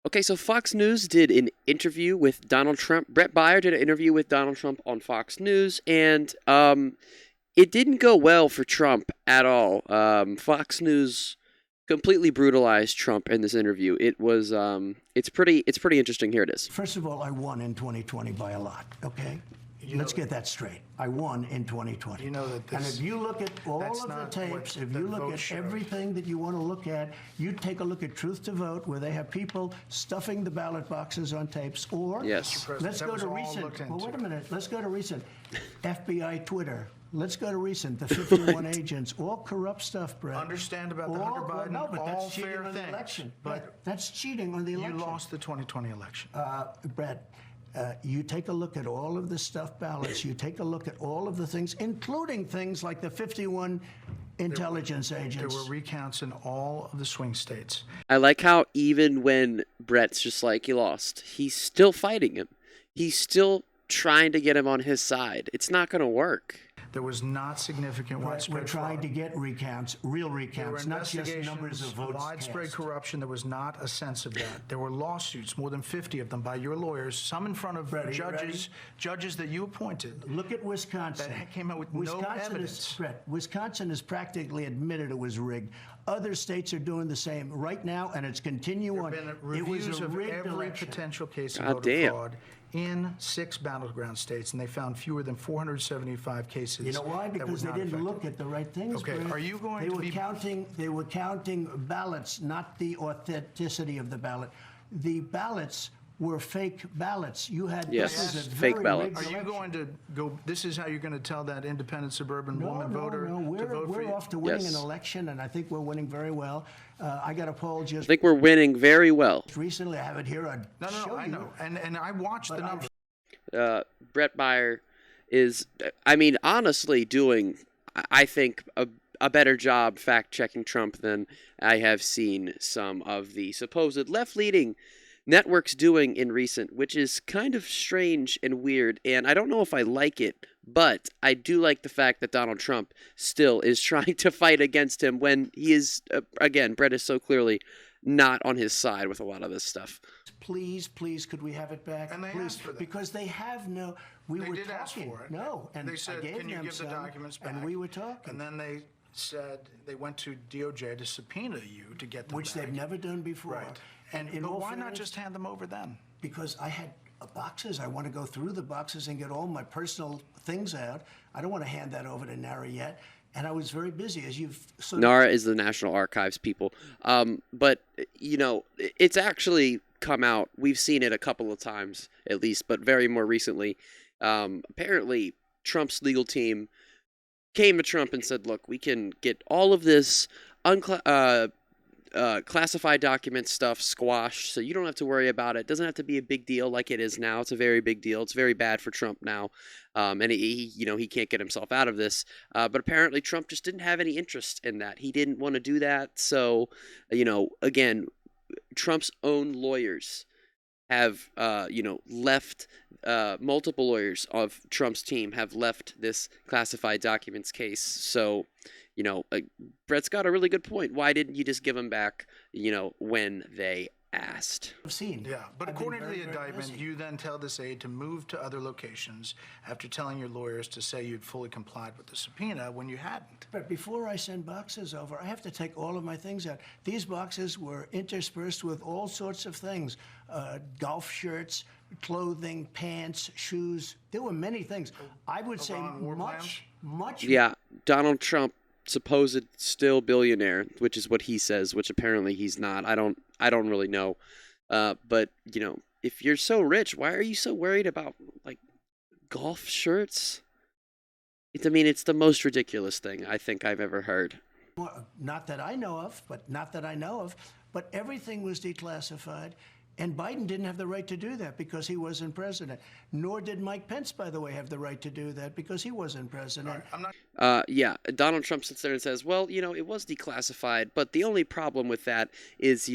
Okay, so Fox News did an interview with Donald Trump. Brett Baier did an interview with Donald Trump on Fox News, and it didn't go well for Trump at all. Fox News completely brutalized Trump in this interview. It's pretty interesting. Here it is. First of all, I won in 2020 by a lot, okay? Let's get that straight. I won in 2020. You know that this, and if you look at all of the tapes, if you look at everything that you want to look at, you take a look at Truth to Vote, where they have people stuffing the ballot boxes on tapes, or Yes. let's go to recent. Well, wait a minute. Let's go to recent. FBI Twitter. Let's go to recent. The 51 agents, all corrupt stuff, Brett. understand about the Hunter Biden, no, but all that's cheating fair on the things. election. But that's cheating on the election. you lost the 2020 election. Brett, you take a look at all of the stuff ballots. You take a look at all of the things, including things like the 51 intelligence agents. There were recounts in all of the swing states. I like how even when Brett's just like he lost, he's still fighting him. He's still trying to get him on his side. It's not going to work. There was not significant widespread We're trying fraud. to get recounts, real There were recounts, not just numbers of investigations, votes widespread cast. corruption. There was not a sense of that. There were lawsuits, more than 50 of them, by your lawyers, some in front of Brett, are you judges that you appointed. Look at Wisconsin. That came out with no evidence. Brett, Wisconsin has practically admitted it was rigged. Other states are doing the same right now, and it's continuing on. There have been It was reviews a of rigged every election. potential case of God voter damn. fraud in 6 battleground states, and they found fewer than 475 cases. You know why? that were Because they not didn't affected. look at the right things. Okay, Brett. are you going they to were be- counting? They were counting ballots, not the authenticity of the ballot. The ballots were fake ballots. You had Yes, this is a fake very ballots. Are rigged you election. going to go? This is how you're going to tell that independent suburban woman voter No, to vote for we're you? off to winning Yes. an election, and I think we're winning very well. I got a poll I just think we're winning very well. recently. I have it here. I'd No, show I you. know, and I watched the numbers. Brett Baier is, I mean, honestly doing, I think, a better job fact-checking Trump than I have seen some of the supposed left-leaning networks doing in recent, which is kind of strange and weird, and I don't know if I like it, but I do like the fact that Donald Trump still is trying to fight against him when he is, again, Brett is so clearly not on his side with a lot of this stuff. Please, could we have it back? And they Please, asked for that. because they have no. We They were did talking. ask for it. No, and They said, I gave "Can you them give the some, documents back?" and we were talking, And then they said they went to DOJ to subpoena you to get them which back. they've never done before. Right. And in But all why not fairness, just hand them over then? because I had boxes. I want to go through the boxes and get all my personal things out. I don't want to hand that over to Nara yet. And I was very busy, as you've sort of NARA is the National Archives people. But, you know, it's actually come out. We've seen it a couple of times, at least, but very more recently. Apparently, Trump's legal team came to Trump and said, look, we can get all of this classified document stuff squashed, so you don't have to worry about it. It doesn't have to be a big deal like it is now. It's a very big deal. It's very bad for Trump now, and he can't get himself out of this. But apparently, Trump just didn't have any interest in that. He didn't want to do that. So, again, Trump's own lawyers have left. Multiple lawyers of Trump's team have left this classified documents case. So, Brett's got a really good point. Why didn't you just give them back, when they asked? seen. Yeah, but I've been according to very, the very indictment, busy. you then tell this aide to move to other locations after telling your lawyers to say you'd fully complied with the subpoena when you hadn't. But before I send boxes over, I have to take all of my things out. These boxes were interspersed with all sorts of things, golf shirts, clothing, pants, shoes. There were many things. I would say Iran war much. Yeah, Donald Trump, supposed still billionaire, which is what he says, which apparently he's not. I don't really know. But if you're so rich, why are you so worried about like golf shirts? It's the most ridiculous thing I think I've ever heard. Not that I know of, but everything was declassified. And Biden didn't have the right to do that because he wasn't president. Nor did Mike Pence, by the way, have the right to do that because he wasn't president. I'm not. Yeah, Donald Trump sits there and says, well, it was declassified, but the only problem with that is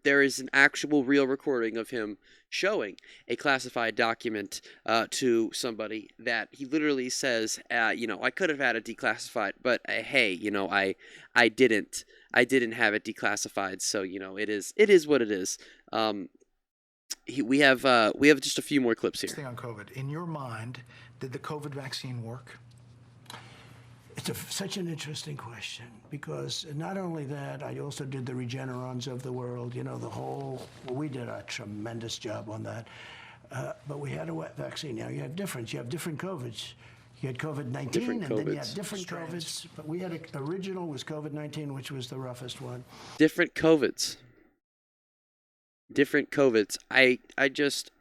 there is an actual real recording of him showing a classified document to somebody that he literally says, I could have had it declassified, but hey, I didn't have it declassified, so it is what it is. Um, we have just a few more clips here. Thing on COVID. In your mind, did the COVID vaccine work? It's such an interesting question because not only that, I also did the Regenerons of the world. You know, we did a tremendous job on that. But we had a vaccine. Now you have difference. You have different COVIDs. You had COVID-19, Different and then you had COVIDs. different COVIDs. But we had original was COVID-19, which was the roughest one. Different COVIDs. Different COVIDs. I just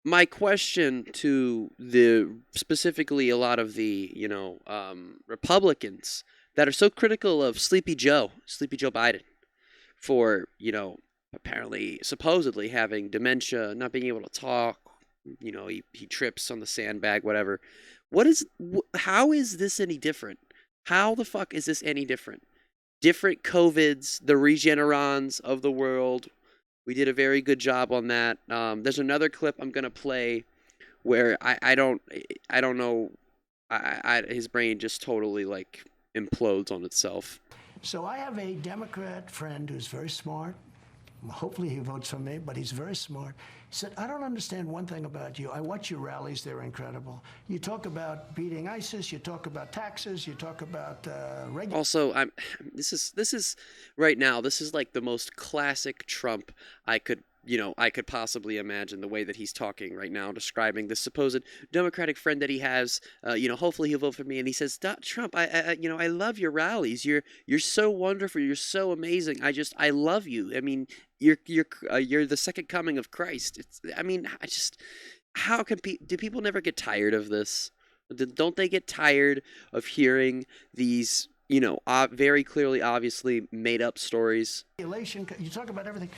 my question to the specifically a lot of the Republicans that are so critical of Sleepy Joe Biden for apparently supposedly having dementia, not being able to talk, he trips on the sandbag, whatever. How is this any different? How the fuck is this any different? Different COVIDs, the Regenerons of the world. We did a very good job on that. There's another clip I'm gonna play where I don't know. His brain just totally like implodes on itself. So I have a Democrat friend who's very smart. Hopefully he votes for me, but he's very smart. He said, I don't understand one thing about you. I watch your rallies. They're incredible. You talk about beating ISIS. You talk about taxes. You talk about Also, this is right now, this is like the most classic Trump I could possibly imagine, the way that he's talking right now, describing the supposed Democratic friend that he has. Hopefully he'll vote for me. And he says, Trump, I love your rallies. You're so wonderful. You're so amazing. I love you. I mean, you're the second coming of Christ. How can do people never get tired of this? Don't they get tired of hearing these, very clearly, obviously made up stories? You talk about everything.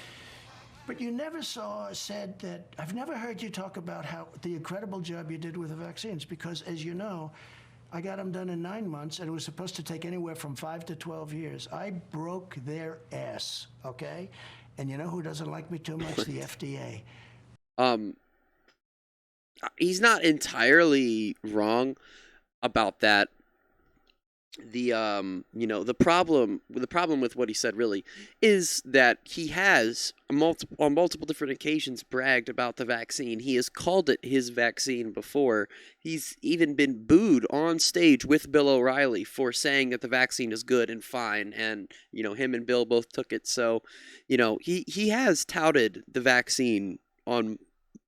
But you never said that. I've never heard you talk about how the incredible job you did with the vaccines, because as you know, I got them done in 9 months, and it was supposed to take anywhere from 5 to 12 years. I broke their ass, okay? And you know who doesn't like me too much? The FDA. He's not entirely wrong about that. The problem with what he said really is that he has on multiple different occasions bragged about the vaccine. He has called it his vaccine before. He's even been booed on stage with Bill O'Reilly for saying that the vaccine is good and fine, and him and Bill both took it. So he has touted the vaccine on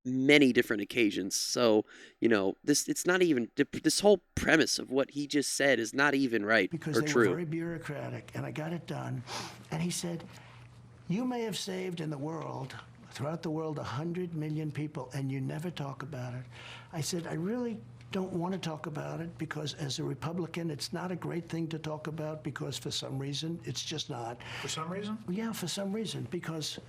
many different occasions. So it's not even, this whole premise of what he just said is not even right because or they true. Were very bureaucratic, and I got it done. And he said, you may have saved throughout the world 100 million people, and you never talk about it. I said, I really don't want to talk about it, because as a Republican, it's not a great thing to talk about, because for some reason, it's just not. For some reason? Yeah, for some reason, because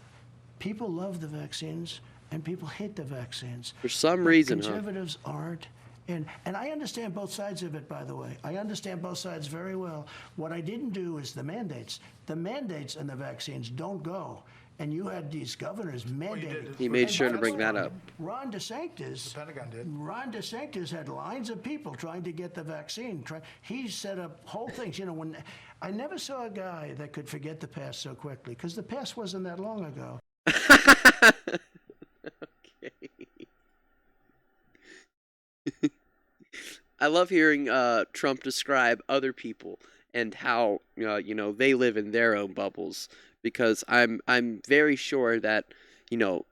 people love the vaccines and people hate the vaccines. For some reason, conservatives aren't. And I understand both sides of it, by the way. I understand both sides very well. What I didn't do is the mandates. The mandates and the vaccines don't go. And you had these governors mandating. He made sure to bring that up. Ron DeSantis. The Pentagon did. Ron DeSantis had lines of people trying to get the vaccine. He set up whole things. When I never saw a guy that could forget the past so quickly, because the past wasn't that long ago. I love hearing Trump describe other people and how they live in their own bubbles, because I'm very sure that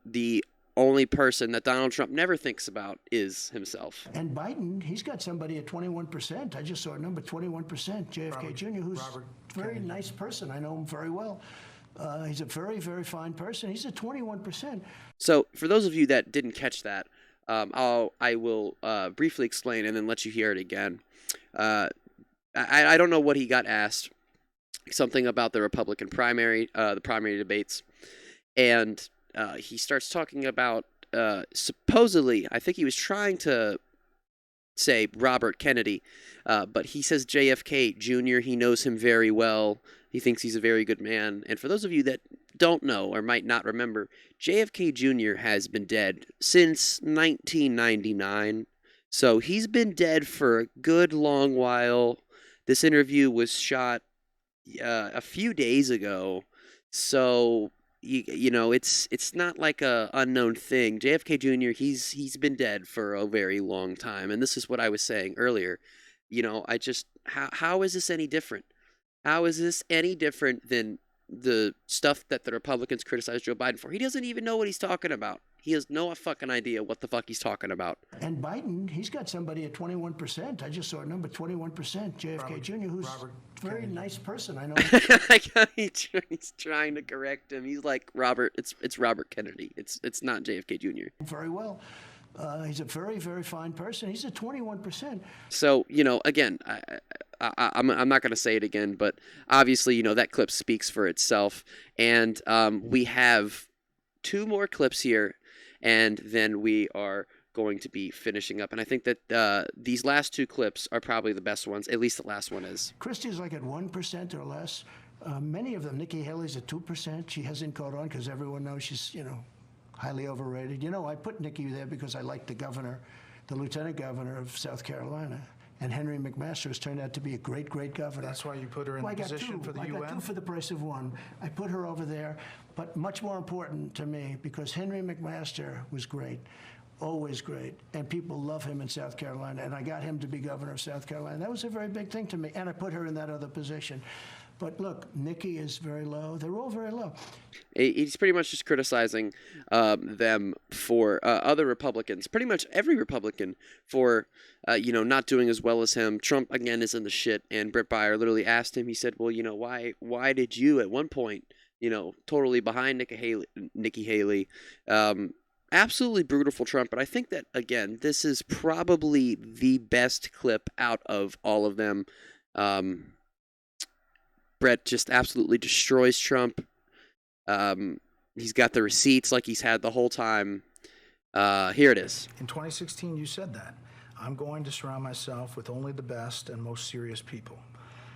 the only person that Donald Trump never thinks about is himself. And Biden, he's got somebody at 21%. I just saw a number, 21%, JFK Jr., who's a very nice person. I know him very well. He's a very, very fine person. He's at 21%. So for those of you that didn't catch that, I will briefly explain and then let you hear it again. I don't know what he got asked. Something about the Republican primary, the primary debates, and he starts talking about supposedly, I think he was trying to say Robert Kennedy, but he says JFK Jr. He knows him very well. He thinks he's a very good man. And for those of you that don't know or might not remember, JFK Jr. has been dead since 1999. So he's been dead for a good long while. This interview was shot a few days ago. So it's not like a unknown thing. JFK Jr. He's been dead for a very long time, and this is what I was saying earlier. I just how is this any different? How is this any different than the stuff that the Republicans criticize Joe Biden for? He doesn't even know what he's talking about. He has no fucking idea what the fuck he's talking about. And Biden, he's got somebody at 21%. I just saw a number, 21%, JFK Jr., who's a very nice person. I know. He's trying to correct him. He's like, Robert, it's Robert Kennedy. It's not JFK Jr. Very well. He's a very, very fine person. He's at 21%. So, again, I'm not going to say it again, but obviously, that clip speaks for itself. And we have 2 more clips here, and then we are going to be finishing up. And I think that these last 2 clips are probably the best ones. At least the last one is. Christie's like at 1% or less. Many of them, Nikki Haley's at 2%. She hasn't caught on because everyone knows she's, highly overrated. I put Nikki there because I like the governor, the lieutenant governor of South Carolina. And Henry McMaster has turned out to be a great, great governor. That's why you put her in the position for the UN? I got 2 for the price of 1. I put her over there. But much more important to me, because Henry McMaster was great, always great, and people love him in South Carolina, and I got him to be governor of South Carolina. That was a very big thing to me, and I put her in that other position. But look, Nikki is very low. They're all very low. He's pretty much just criticizing them for other Republicans, pretty much every Republican for, not doing as well as him. Trump, again, is in the shit. And Brett Baier literally asked him, he said, well, why did you at one point, totally behind Nikki Haley, absolutely brutal for Trump. But I think that, again, this is probably the best clip out of all of them. Brett just absolutely destroys Trump. He's got the receipts like he's had the whole time. Here it is. In 2016, you said that. I'm going to surround myself with only the best and most serious people.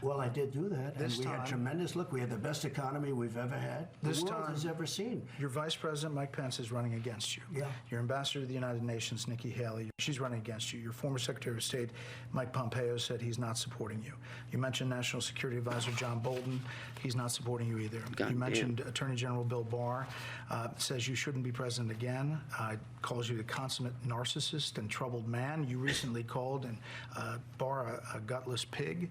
Well, I did do that. And we had tremendous, look, we had the best economy we've ever had, the world has ever seen. Your Vice President, Mike Pence, is running against you. Yeah. Your Ambassador to the United Nations, Nikki Haley, she's running against you. Your former Secretary of State, Mike Pompeo, said he's not supporting you. You mentioned National Security Advisor John Bolton. He's not supporting you either. You mentioned Attorney General Bill Barr, says you shouldn't be president again, calls you the consummate narcissist and troubled man. You recently called Barr a gutless pig.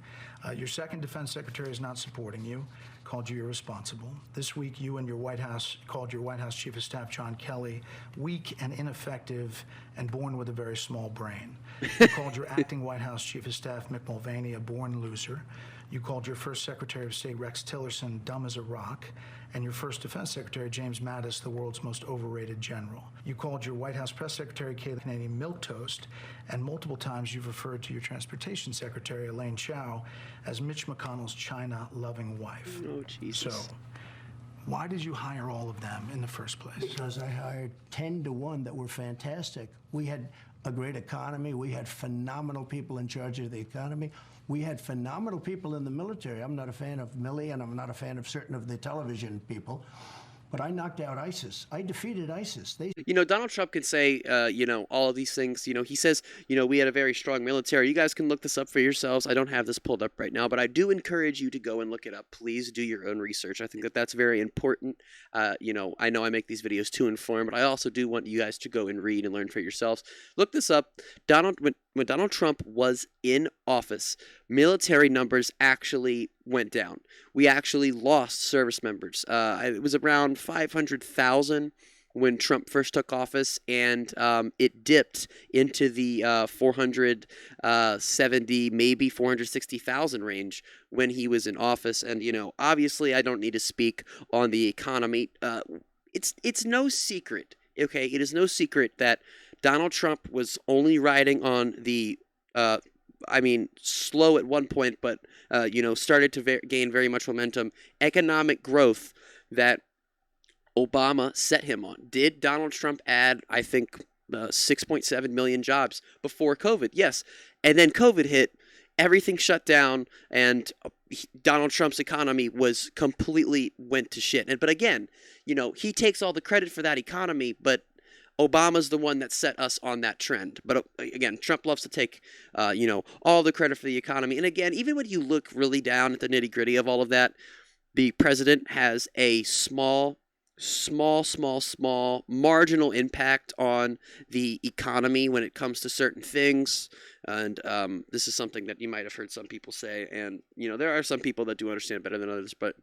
Your second defense secretary is not supporting you, called you irresponsible. This week, you and your White House called your White House Chief of Staff, John Kelly, weak and ineffective and born with a very small brain. You called your acting White House Chief of Staff, Mick Mulvaney, a born loser. You called your first Secretary of State, Rex Tillerson, dumb as a rock, and your first Defense Secretary, James Mattis, the world's most overrated general. You called your White House Press Secretary, Kayleigh Canadian, milquetoast, and multiple times you've referred to your Transportation Secretary, Elaine Chao, as Mitch McConnell's China-loving wife. Oh, Jesus. So, why did you hire all of them in the first place? Because I hired 10 to 1 that were fantastic. We had a great economy. We had phenomenal people in charge of the economy. We had phenomenal people in the military. I'm not a fan of Milley, and I'm not a fan of certain of the television people. But I knocked out ISIS. I defeated ISIS. Donald Trump can say, all of these things. He says, we had a very strong military. You guys can look this up for yourselves. I don't have this pulled up right now, but I do encourage you to go and look it up. Please do your own research. I think that that's very important. I know I make these videos to inform, but I also do want you guys to go and read and learn for yourselves. Look this up. When Donald Trump was in office, military numbers actually went down. We actually lost service members. It was around 500,000 when Trump first took office, and it dipped into the 470, maybe 460,000 range when he was in office. And, obviously I don't need to speak on the economy. It's no secret, okay? It is no secret that Donald Trump was only riding on the slow at one point, but, started to gain very much momentum, economic growth that Obama set him on. Did Donald Trump add, I think, 6.7 million jobs before COVID? Yes. And then COVID hit, everything shut down, and Donald Trump's economy was completely went to shit. But again, he takes all the credit for that economy, but Obama's the one that set us on that trend. But again, Trump loves to take, all the credit for the economy. And again, even when you look really down at the nitty gritty of all of that, the president has a small small marginal impact on the economy when it comes to certain things. And this is something that you might have heard some people say. And, there are some people that do understand better than others. But,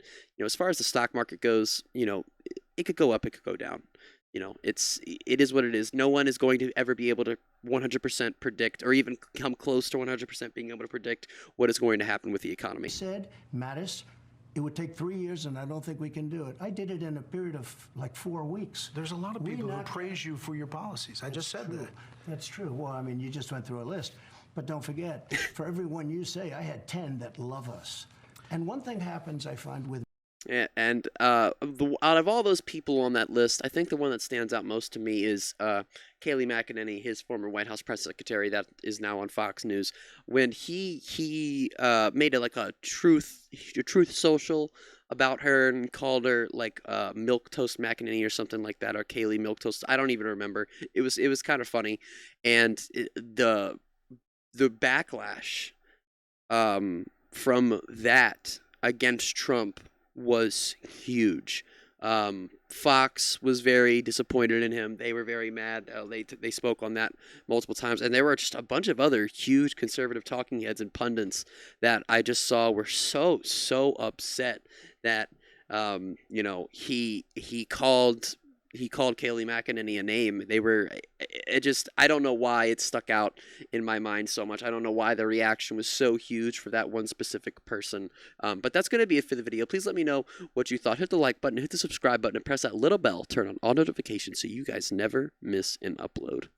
as far as the stock market goes, it could go up, it could go down. It is what it is. No one is going to ever be able to 100% predict or even come close to 100% being able to predict what is going to happen with the economy. Said, Mattis, it would take 3 years, and I don't think we can do it. I did it in a period of like 4 weeks. There's a lot of people who praise you for your policies. I just said that. That's true. Well, I mean, you just went through a list. But don't forget, for every one you say, I had 10 that love us. And one thing happens, I find, with Yeah, and out of all those people on that list, I think the one that stands out most to me is Kayleigh McEnany, his former White House press secretary, that is now on Fox News. When he made it like a truth social about her and called her like Milk Toast McEnany or something like that, or Kayleigh Milk Toast. I don't even remember. It was kind of funny, and the backlash from that against Trump was huge. Fox was very disappointed in him. They were very mad. They spoke on that multiple times, and there were just a bunch of other huge conservative talking heads and pundits that I just saw were so upset that he called Kayleigh McEnany a name. I don't know why it stuck out in my mind so much. I don't know why the reaction was so huge for that one specific person. But that's going to be it for the video. Please let me know what you thought. Hit the like button, hit the subscribe button, and press that little bell. Turn on all notifications so you guys never miss an upload.